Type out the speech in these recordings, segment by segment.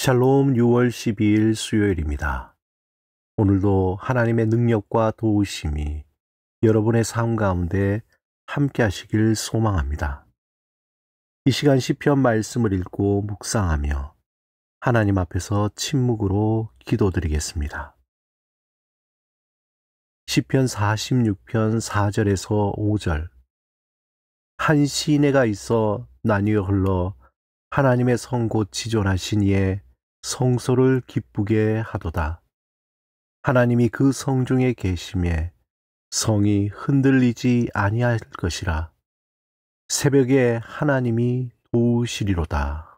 샬롬 6월 12일 수요일입니다. 오늘도 하나님의 능력과 도우심이 여러분의 삶 가운데 함께 하시길 소망합니다. 이 시간 시편 말씀을 읽고 묵상하며 하나님 앞에서 침묵으로 기도드리겠습니다. 시편 46편 4절에서 5절. 한 시내가 있어 나뉘어 흘러 하나님의 성 곧 지존하신 이의 성소를 기쁘게 하도다. 하나님이 그 성중에 계심에 성이 흔들리지 아니할 것이라. 새벽에 하나님이 도우시리로다.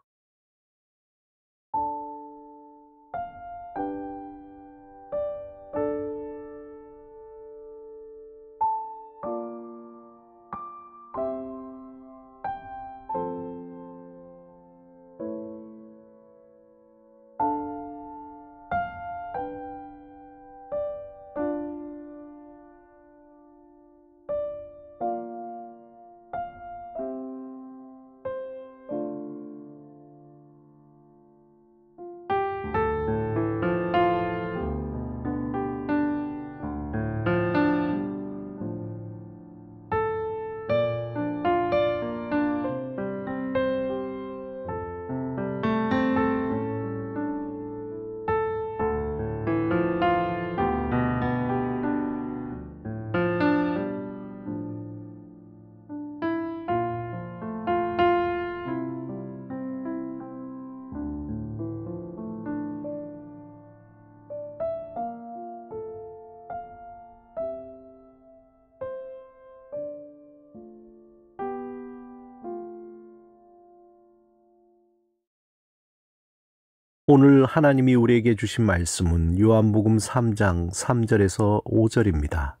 오늘 하나님이 우리에게 주신 말씀은 요한복음 3장 3절에서 5절입니다.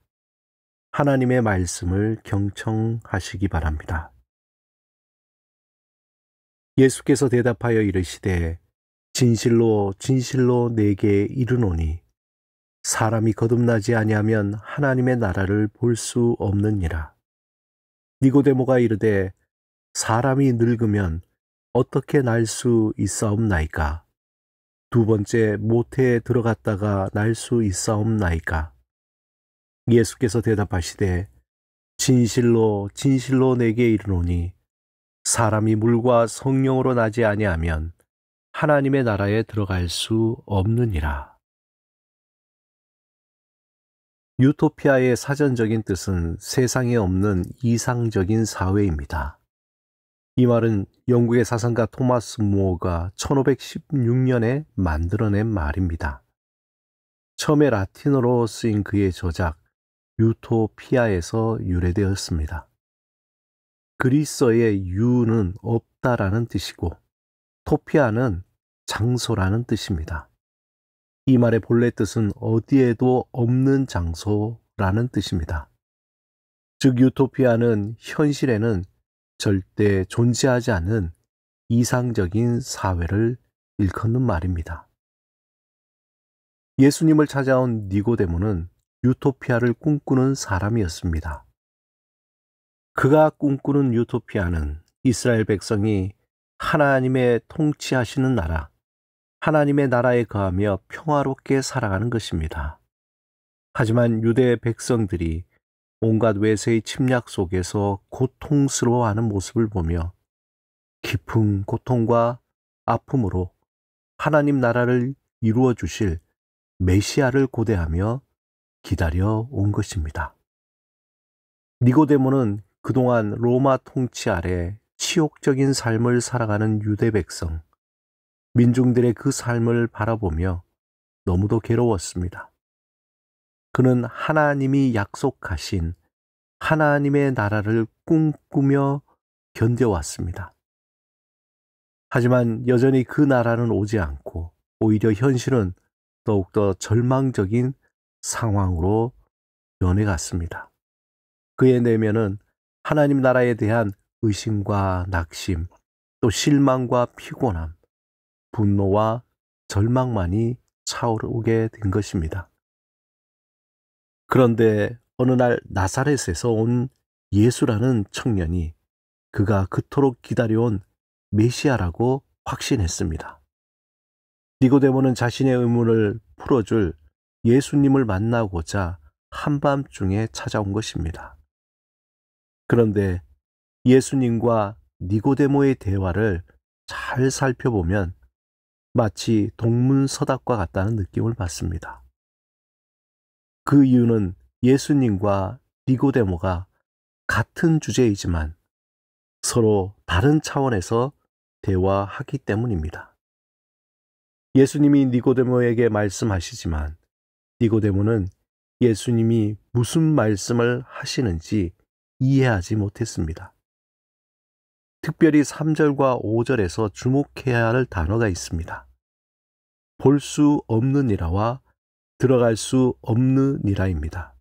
하나님의 말씀을 경청하시기 바랍니다. 예수께서 대답하여 이르시되 진실로 진실로 내게 이르노니 사람이 거듭나지 아니하면 하나님의 나라를 볼 수 없느니라. 니고데모가 이르되 사람이 늙으면 어떻게 날 수 있사옵나이까? 두 번째 모태에 들어갔다가 날 수 있사옵나이까? 예수께서 대답하시되 진실로 진실로 내게 이르노니 사람이 물과 성령으로 나지 아니하면 하나님의 나라에 들어갈 수 없느니라. 유토피아의 사전적인 뜻은 세상에 없는 이상적인 사회입니다. 이 말은 영국의 사상가 토마스 무어가 1516년에 만들어낸 말입니다. 처음에 라틴어로 쓰인 그의 저작 유토피아에서 유래되었습니다. 그리스어의 유는 없다라는 뜻이고 토피아는 장소라는 뜻입니다. 이 말의 본래 뜻은 어디에도 없는 장소라는 뜻입니다. 즉 유토피아는 현실에는 절대 존재하지 않는 이상적인 사회를 일컫는 말입니다. 예수님을 찾아온 니고데모는 유토피아를 꿈꾸는 사람이었습니다. 그가 꿈꾸는 유토피아는 이스라엘 백성이 하나님의 통치하시는 나라, 하나님의 나라에 거하며 평화롭게 살아가는 것입니다. 하지만 유대 백성들이 온갖 외세의 침략 속에서 고통스러워하는 모습을 보며 깊은 고통과 아픔으로 하나님 나라를 이루어 주실 메시아를 고대하며 기다려 온 것입니다. 니고데모는 그동안 로마 통치 아래 치욕적인 삶을 살아가는 유대 백성, 민중들의 그 삶을 바라보며 너무도 괴로웠습니다. 그는 하나님이 약속하신 하나님의 나라를 꿈꾸며 견뎌왔습니다. 하지만 여전히 그 나라는 오지 않고 오히려 현실은 더욱더 절망적인 상황으로 변해갔습니다. 그의 내면은 하나님 나라에 대한 의심과 낙심, 또 실망과 피곤함, 분노와 절망만이 차오르게 된 것입니다. 그런데 어느 날 나사렛에서 온 예수라는 청년이 그가 그토록 기다려온 메시아라고 확신했습니다. 니고데모는 자신의 의문을 풀어줄 예수님을 만나고자 한밤중에 찾아온 것입니다. 그런데 예수님과 니고데모의 대화를 잘 살펴보면 마치 동문서답과 같다는 느낌을 받습니다. 그 이유는 예수님과 니고데모가 같은 주제이지만 서로 다른 차원에서 대화하기 때문입니다. 예수님이 니고데모에게 말씀하시지만 니고데모는 예수님이 무슨 말씀을 하시는지 이해하지 못했습니다. 특별히 3절과 5절에서 주목해야 할 단어가 있습니다. 볼 수 없느니라와 들어갈 수 없느니라입니다.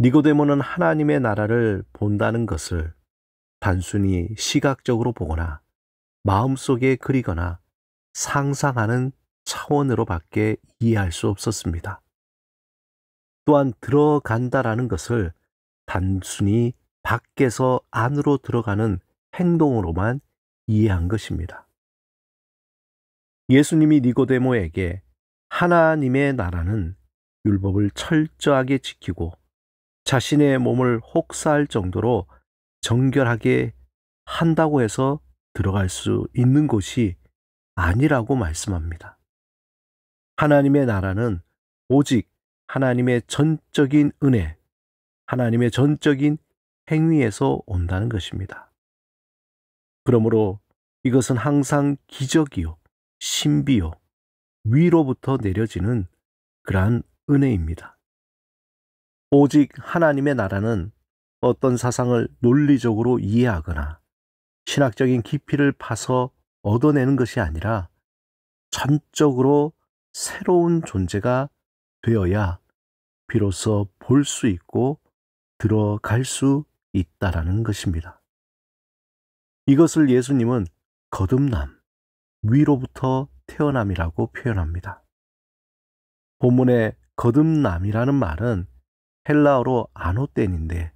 니고데모는 하나님의 나라를 본다는 것을 단순히 시각적으로 보거나 마음속에 그리거나 상상하는 차원으로밖에 이해할 수 없었습니다. 또한 들어간다라는 것을 단순히 밖에서 안으로 들어가는 행동으로만 이해한 것입니다. 예수님이 니고데모에게 하나님의 나라는 율법을 철저하게 지키고 자신의 몸을 혹사할 정도로 정결하게 한다고 해서 들어갈 수 있는 곳이 아니라고 말씀합니다. 하나님의 나라는 오직 하나님의 전적인 은혜, 하나님의 전적인 행위에서 온다는 것입니다. 그러므로 이것은 항상 기적이요, 신비요, 위로부터 내려지는 그러한 은혜입니다. 오직 하나님의 나라는 어떤 사상을 논리적으로 이해하거나 신학적인 깊이를 파서 얻어내는 것이 아니라 전적으로 새로운 존재가 되어야 비로소 볼 수 있고 들어갈 수 있다라는 것입니다. 이것을 예수님은 거듭남, 위로부터 태어남이라고 표현합니다. 본문의 거듭남이라는 말은 헬라어로 아노텐인데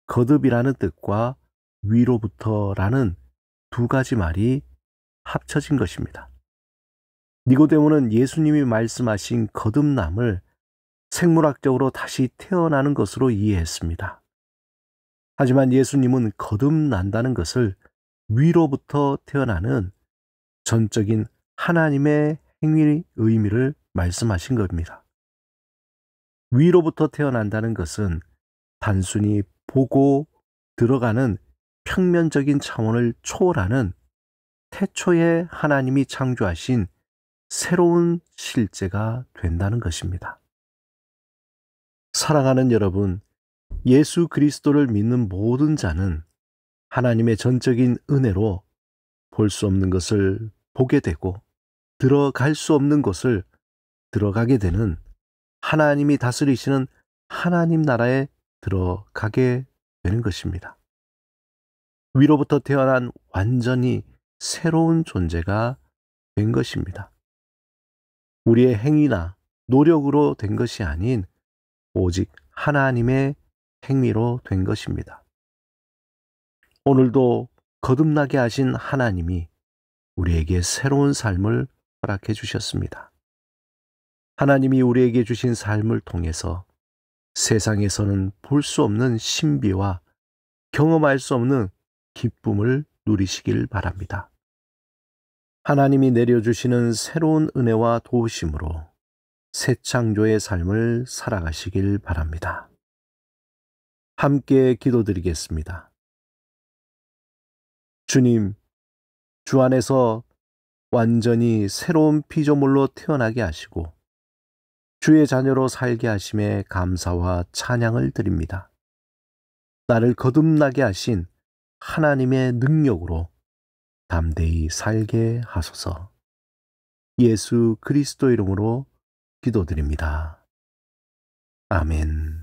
거듭이라는 뜻과 위로부터라는 두 가지 말이 합쳐진 것입니다. 니고데모는 예수님이 말씀하신 거듭남을 생물학적으로 다시 태어나는 것으로 이해했습니다. 하지만 예수님은 거듭난다는 것을 위로부터 태어나는 전적인 하나님의 행위의 의미를 말씀하신 겁니다. 위로부터 태어난다는 것은 단순히 보고 들어가는 평면적인 차원을 초월하는 태초에 하나님이 창조하신 새로운 실제가 된다는 것입니다. 사랑하는 여러분, 예수 그리스도를 믿는 모든 자는 하나님의 전적인 은혜로 볼 수 없는 것을 보게 되고 들어갈 수 없는 곳을 들어가게 되는 하나님이 다스리시는 하나님 나라에 들어가게 되는 것입니다. 위로부터 태어난 완전히 새로운 존재가 된 것입니다. 우리의 행위나 노력으로 된 것이 아닌 오직 하나님의 행위로 된 것입니다. 오늘도 거듭나게 하신 하나님이 우리에게 새로운 삶을 허락해 주셨습니다. 하나님이 우리에게 주신 삶을 통해서 세상에서는 볼 수 없는 신비와 경험할 수 없는 기쁨을 누리시길 바랍니다. 하나님이 내려주시는 새로운 은혜와 도우심으로 새 창조의 삶을 살아가시길 바랍니다. 함께 기도드리겠습니다. 주님, 주 안에서 완전히 새로운 피조물로 태어나게 하시고 주의 자녀로 살게 하심에 감사와 찬양을 드립니다. 나를 거듭나게 하신 하나님의 능력으로 담대히 살게 하소서. 예수 그리스도 이름으로 기도드립니다. 아멘.